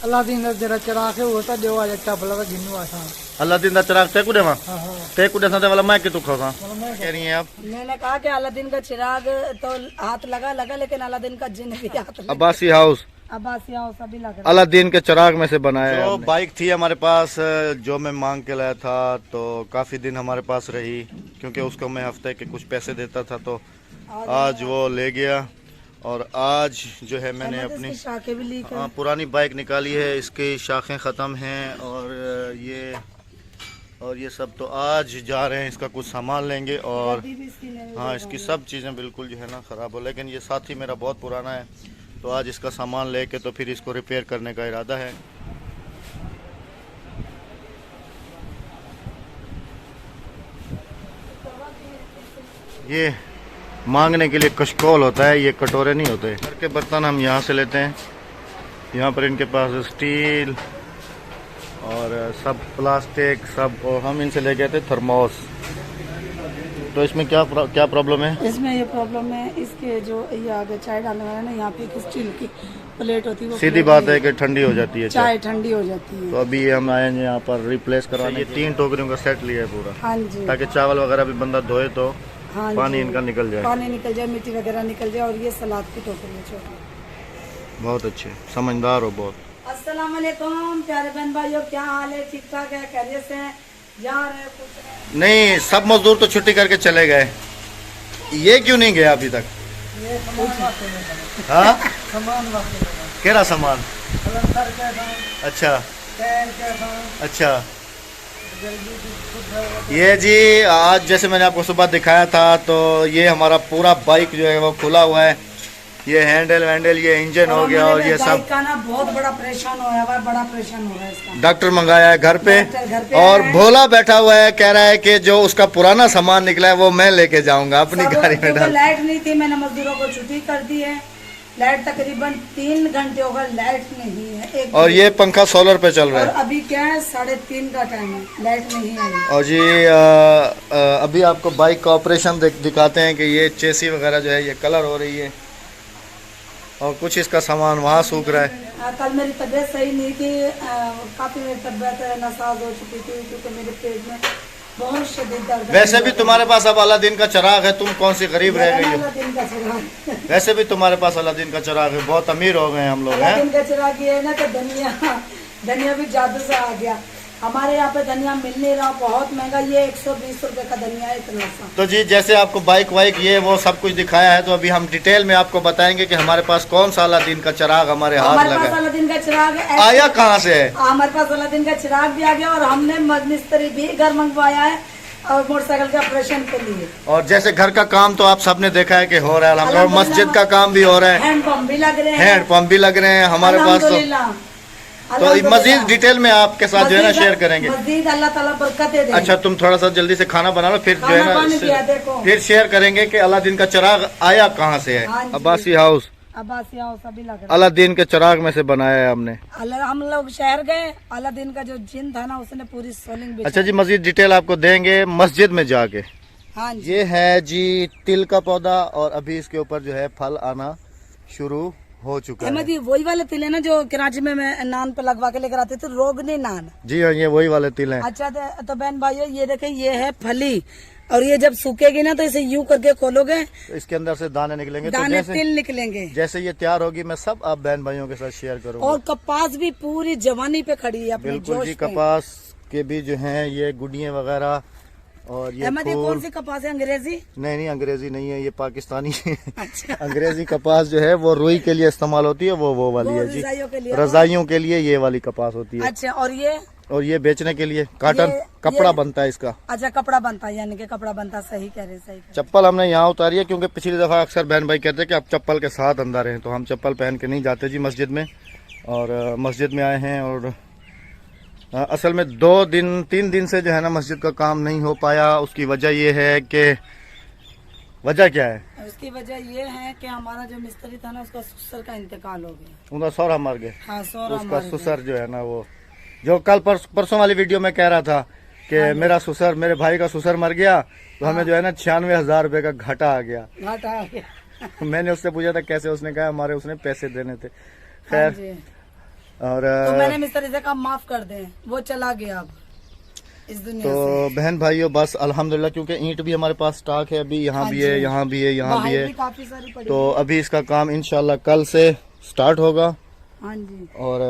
Aladdin का जरा चिराग है होता देवा जट्टा भला गिन्नू आसा अलादीन का चिराग ते कुडे मा हां हां ते कुडे साथे वाला मैं के तू खोसा कह रही हैं आप? मैंने कहा कि अलादीन का चिराग तो हाथ लगा लेकिन अलादीन का जिन भी हाथ लगा। अब्बासी हाउस अब्बासी हाउस सभी लग अलादीन के चिराग में से बनाया है। जो बाइक थी हमारे पास जो मैं मांग के लाया था तो काफी दिन हमारे पास रही, क्योंकि उसको मैं हफ्ते के कुछ पैसे देता था, तो आज वो ले गया। और आज जो है मैंने अपनी शाखें भी लीक है। पुरानी बाइक निकाली है, इसकी शाखें ख़त्म हैं और ये सब तो आज जा रहे हैं, इसका कुछ सामान लेंगे। और हाँ, इसकी सब चीज़ें बिल्कुल जो है ना ख़राब हो, लेकिन ये साथी मेरा बहुत पुराना है, तो आज इसका सामान लेके तो फिर इसको रिपेयर करने का इरादा है। ये मांगने के लिए कशकोल होता है, ये कटोरे नहीं होते। घर के बर्तन हम यहाँ से लेते हैं। यहाँ पर इनके पास स्टील और सब प्लास्टिक सब, और हम इनसे ले गए थे थर्मोस। तो इसमें क्या प्रॉब्लम है? इसमें ये प्रॉब्लम है, इसके जो ये आगे चाय डालने वाला ना, यहाँ पे एक स्टील की प्लेट होती है, सीधी बात है कि ठंडी हो जाती है चाय, ठंडी हो जाती है। तो अभी हम आए हैं यहाँ पर रिप्लेस करवाने। ये 3 टोकरियों का सेट लिया है पूरा। हाँ जी, ताकि चावल वगैरह भी बंदा धोए तो हाँ पानी इनका निकल जाए, पानी निकल जाए, मिट्टी वगैरह निकल जाए। और ये सलाद की टोकरी है छोटी। बहुत अच्छे, समझदार हो बहुत। अस्सलाम वालेकुम प्यारे बहन भाइयों, क्या हाल है? ठीक ठाक है, खैरियत से हैं? जा रहे हैं कुछ नहीं, सब मजदूर तो छुट्टी करके चले गए, ये क्यों नहीं गया अभी तक? हाँ, केरा सामान? अच्छा अच्छा। ये जी आज जैसे मैंने आपको सुबह दिखाया था, तो ये हमारा पूरा बाइक जो है वो खुला हुआ है। ये हैंडल वैंडल, ये इंजन हो गया, और ये सब का ना बहुत बड़ा परेशान हो रहा है, बड़ा परेशान हो रहा है इसका। डॉक्टर मंगाया है घर पे, और है। भोला बैठा हुआ है, कह रहा है कि जो उसका पुराना सामान निकला है वो मैं लेके जाऊंगा अपनी गाड़ी में डाल। लाइट नहीं थी, मैंने मजदूरों को छुट्टी कर दी है। लाइट तकरीबन 3 घंटे हो गए, लाइट नहीं है। और ये पंखा सोलर पे चल रहा है। और अभी क्या है, 3:30 का टाइम है, लाइट नहीं आई। और जी अभी आपको बाइक का ऑपरेशन दिखाते हैं कि ये चेसी वगैरह जो है ये कलर हो रही है, और कुछ इसका सामान वहाँ सूख रहा है। कल मेरी तबीयत सही नहीं थी, काफी मेरी तबीयत नासाज हो चुकी थी, क्योंकि मेरे पेट में बहुत शदीद दर्द। वैसे भी तुम्हारे पास अब अलादीन का चिराग है, तुम कौन सी गरीब रह गई हो? वैसे भी तुम्हारे पास अलादीन का चिराग है, बहुत अमीर हो गए हम लोग हैं। अलादीन का चिराग ये है ना कि धनिया भी जादू से आ गया। हमारे यहाँ पे धनिया मिल नहीं रहा, बहुत महंगा। ये 120 रुपए का धनिया है, इतना सा। तो जी जैसे आपको बाइक वाइक ये वो सब कुछ दिखाया है, तो अभी हम डिटेल में आपको बताएंगे कि हमारे पास कौन सा अलादीन का चिराग हमारे हाथ लगा। हमारे पास अलादीन का चिराग आया कहाँ से है? हमारे पास अलादीन का चिराग भी आ गया, और हमने मिस्त्री भी घर मंगवाया है, और मोटरसाइकिल के ऑपरेशन के लिए। और जैसे घर का काम तो आप सबने देखा है कि हो रहा है, और मस्जिद का काम भी हो रहा है, हैंडपंप भी लग रहे हैं, हैंडपंप भी लग रहे हैं हमारे पास। तो मजीद डिटेल में आपके साथ जो है ना शेयर करेंगे। मजीद अल्लाह ताला बरकत दे। अच्छा, तुम थोड़ा सा जल्दी से खाना बना लो, फिर जो है ना फिर शेयर करेंगे कि अलादीन का चिराग आया कहाँ से है। अब्बासी हाउस सभी लग रहा अलादीन के चिराग में से बनाया है हमने। हम लोग शहर गए, अलादीन का जो जिन था ना, उसने पूरी सोलिंग। अच्छा जी, मजीद डिटेल आपको देंगे मस्जिद में जाके। हाँ जी। ये है जी तिल का पौधा, और अभी इसके ऊपर जो है फल आना शुरू हो चुका है। वही वाले तिल है ना जो कराची में मैं नान पे लगवा के लेकर आते थे, रोगनी नान। जी हाँ, ये वही वाले तिल हैं। अच्छा, तो बहन भाइयों ये देखें, ये है फली, और ये जब सूखेगी ना तो इसे यूं करके खोलोगे तो इसके अंदर से दाने निकलेंगे, दाने तो तिल निकलेंगे। जैसे ये तैयार होगी मैं सब आप बहन भाइयों के साथ शेयर करूंगा। और कपास भी पूरी जवानी पे खड़ी है अपने बिल्कुल जोश जी, पे। कपास के भी जो है ये गुड़ियाँ वगैरह, और ये कौन सी कपास है? अंग्रेजी? नहीं, अंग्रेजी नहीं है, ये पाकिस्तानी है। अच्छा। अंग्रेजी कपास जो है वो रुई के लिए इस्तेमाल होती है, वो वाली है जी, रजाइयों के लिए ये वाली कपास होती है। अच्छा, और ये बेचने के लिए काटन कपड़ा बनता है इसका। अच्छा, कपड़ा बनता है, यानी कि कपड़ा बनता। सही कह रहे, सही। चप्पल हमने यहाँ उतारी है, क्योंकि पिछली दफा अक्सर बहन भाई कहते हैं कि आप चप्पल के साथ अंदर हैं, तो हम चप्पल पहन के नहीं जाते जी मस्जिद में। और मस्जिद में आए हैं, और असल में 3 दिन से जो है ना मस्जिद का काम नहीं हो पाया। उसकी वजह ये है कि वजह क्या है? उसकी वजह ये है कि हमारा जो मिस्त्री था ना, उसका ससुर का इंतकाल हो गया। उनका सौरा मर गया। हाँ, उसका ससुर जो है ना, वो जो कल परसों वाली वीडियो में कह रहा था कि मेरा ससुर, मेरे भाई का ससुर मर गया, तो हमें जो है ना 96,000 रुपए का घाटा आ गया। मैंने उससे पूछा था कैसे, उसने कहा हमारे उसने पैसे देने थे। खैर, और तो मैंने मिस्त्री से कहा माफ कर दें, वो चला गया अब इस दुनिया तो से। बहन भाइयों बस अल्हम्दुलिल्लाह, क्योंकि ईंट भी हमारे पास स्टॉक है अभी, यहाँ हाँ भी जी। है, यहाँ भी है, यहाँ भी बाहर है। भी काफी सारी पड़ी तो है। अभी इसका काम इंशाल्लाह कल से स्टार्ट होगा हाँ जी। और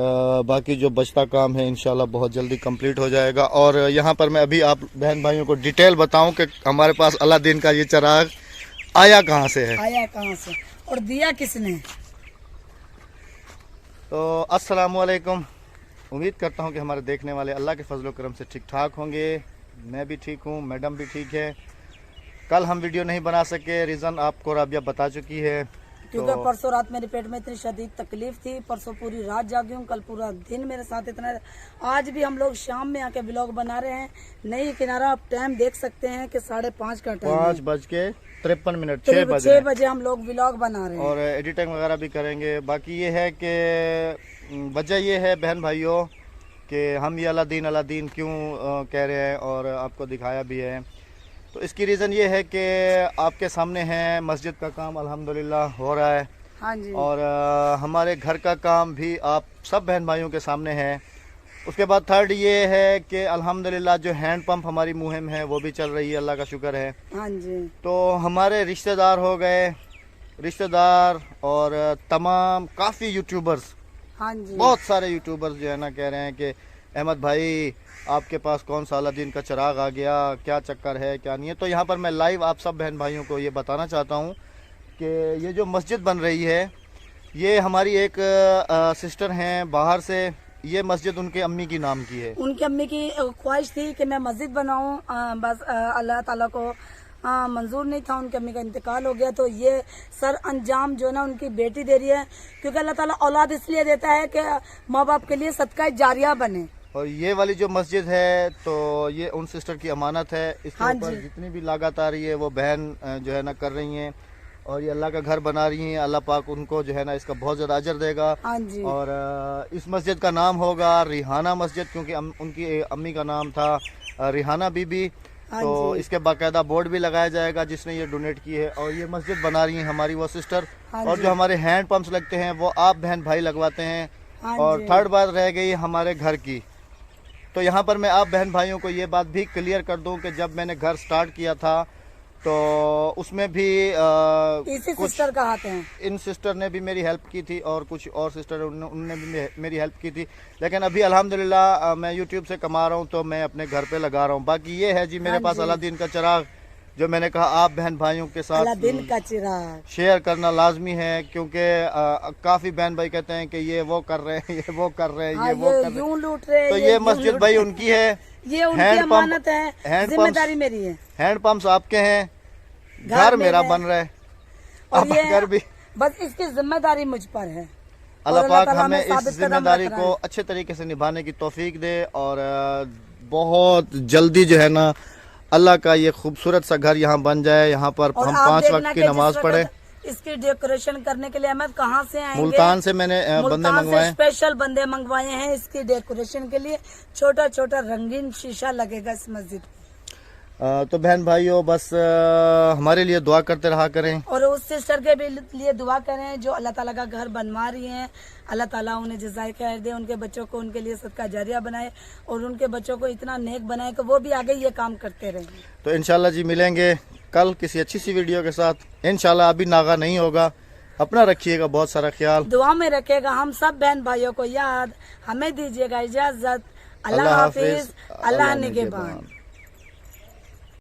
बाकी जो बचता काम है इंशाल्लाह बहुत जल्दी कंप्लीट हो जाएगा। और यहाँ पर मैं अभी आप बहन भाइयों को डिटेल बताऊं कि हमारे पास अलादीन का ये चिराग आया कहाँ से है। आया कहाँ से और दिया किसने? तो अस्सलाम वालेकुम। उम्मीद करता हूँ कि हमारे देखने वाले अल्लाह के फजल करम से ठीक ठाक होंगे। मैं भी ठीक हूँ, मैडम भी ठीक है। कल हम वीडियो नहीं बना सके, रीज़न आपको राबिया बता चुकी है। क्योंकि तो परसों रात मेरे पेट में इतनी शदीद तकलीफ थी, परसों पूरी रात जागी हूँ, कल पूरा दिन मेरे साथ इतना। आज भी हम लोग शाम में आके ब्लॉग बना रहे हैं। नई किनारा आप टाइम देख सकते हैं कि 5:30 का टाइम है। 5:53, 6 बजे हम लोग ब्लॉग बना रहे हैं और एडिटिंग वगैरह भी करेंगे। बाकी ये है कि वजह ये है बहन भाइयों कि हम ये अलादीन क्यों कह रहे हैं और आपको दिखाया भी है। तो इसकी रीज़न ये है कि आपके सामने है मस्जिद का काम अल्हम्दुलिल्लाह हो रहा है। हाँ जी। और हमारे घर का काम भी आप सब बहन भाइयों के सामने है। उसके बाद थर्ड ये है कि अल्हम्दुलिल्लाह जो हैंड पंप हमारी मुहिम है वो भी चल रही है, अल्लाह का शुक्र है। हाँ जी। तो हमारे रिश्तेदार हो गए, रिश्तेदार और तमाम काफ़ी यूट्यूबर्स, हाँ जी। बहुत सारे यूट्यूबर्स जो है ना कह रहे हैं कि अहमद भाई आपके पास कौन सा अलादीन का चिराग आ गया, क्या चक्कर है क्या नहीं है। तो यहाँ पर मैं लाइव आप सब बहन भाइयों को ये बताना चाहता हूँ कि ये जो मस्जिद बन रही है ये हमारी एक सिस्टर हैं बाहर से। ये मस्जिद उनके अम्मी की नाम की है। उनकी अम्मी की ख्वाहिश थी कि मैं मस्जिद बनाऊं, बस अल्लाह ताला को मंजूर नहीं था, उनकी अम्मी का इंतकाल हो गया। तो ये सर अंजाम जो ना उनकी बेटी दे रही है, क्योंकि अल्लाह ताला औलाद इसलिए देता है कि माँ बाप के लिए सदका जारिया बने। और ये वाली जो मस्जिद है तो ये उन सिस्टर की अमानत है। इसके हाँ ऊपर जी। जितनी भी लागत आ रही है वो बहन जो है ना कर रही हैं और ये अल्लाह का घर बना रही हैं। अल्लाह पाक उनको जो है ना इसका बहुत ज़्यादा अजर देगा। हाँ जी। और इस मस्जिद का नाम होगा रिहाना मस्जिद, क्योंकि उनकी अम्मी का नाम था रिहाना बीबी। हाँ तो जी। इसके बाकायदा बोर्ड भी लगाया जाएगा जिसने ये डोनेट की है। और ये मस्जिद बना रही हैं हमारी वो सिस्टर। हाँ और जी। जो हमारे हैंड पंप्स लगते हैं वो आप बहन भाई लगवाते हैं। हाँ और जी। थर्ड बात रह गई हमारे घर की। तो यहाँ पर मैं आप बहन भाइयों को ये बात भी क्लियर कर दूं कि जब मैंने घर स्टार्ट किया था तो उसमें भी इसी कुछ सिस्टर का हाथ है। इन सिस्टर ने भी मेरी हेल्प की थी और कुछ और सिस्टर उनने भी मेरी हेल्प की थी। लेकिन अभी अल्हम्दुलिल्लाह मैं यूट्यूब से कमा रहा हूँ तो मैं अपने घर पे लगा रहा हूँ। बाकी ये है जी मेरे हाँ पास जी। अलादीन का चिराग, जो मैंने कहा आप बहन भाइयों के साथ अलादीन का चिराग शेयर करना लाजमी है। क्योंकि काफ़ी बहन भाई कहते हैं कि ये वो कर रहे हैं, ये वो कर रहे हैं, हाँ, ये वो कर रहे यूं लूट रहे हैं, हैं। तो ये यूं मस्जिद लूट भाई रहे हैं। उनकी है, ये उनकी हैंड पंप- अमानत है, हैंड जिम्मेदारी पंप्स- मेरी है। हैंड पंप्स आपके हैं, घर घर मेरा मेरा बन रहा है। और अब ये घर भी बस इसकी जिम्मेदारी मुझ पर है। अल्लाह और पाक ताला हमें साबित इस कदम जिम्मेदारी रख रहा को है। अच्छे तरीके से निभाने की तौफीक दे। और बहुत जल्दी जो है ना अल्लाह का ये खूबसूरत सा घर यहाँ बन जाए। यहाँ पर और हम आप 5 देखना वक्त की कि जिस नमाज वक्त पढ़े। इसकी डेकोरेशन करने के लिए अहमद कहाँ से आएंगे? मुल्तान से मैंने बंदे मुल्तान से मंगवाए। स्पेशल बंदे मंगवाए हैं इसकी डेकोरेशन के लिए। छोटा छोटा रंगीन शीशा लगेगा इस मस्जिद में। तो बहन भाइयों बस हमारे लिए दुआ करते रहा करें। और उस सिस्टर के भी लिए दुआ करें जो अल्लाह ताला का घर बनवा रही हैं। अल्लाह ताला उन्हें जज़ाए खैर दे, उनके बच्चों को उनके लिए सदका जारिया बनाए और उनके बच्चों को इतना नेक बनाए कि वो भी आगे ये काम करते रहें। तो इंशाल्लाह जी मिलेंगे कल किसी अच्छी सी वीडियो के साथ इंशाल्लाह। अभी नागा नहीं होगा, अपना रखिएगा बहुत सारा ख्याल। दुआ में रखेगा हम सब बहन भाइयों को याद। हमें दीजिएगा इजाजत। अल्लाह हाफिज, अल्लाह निगहबान।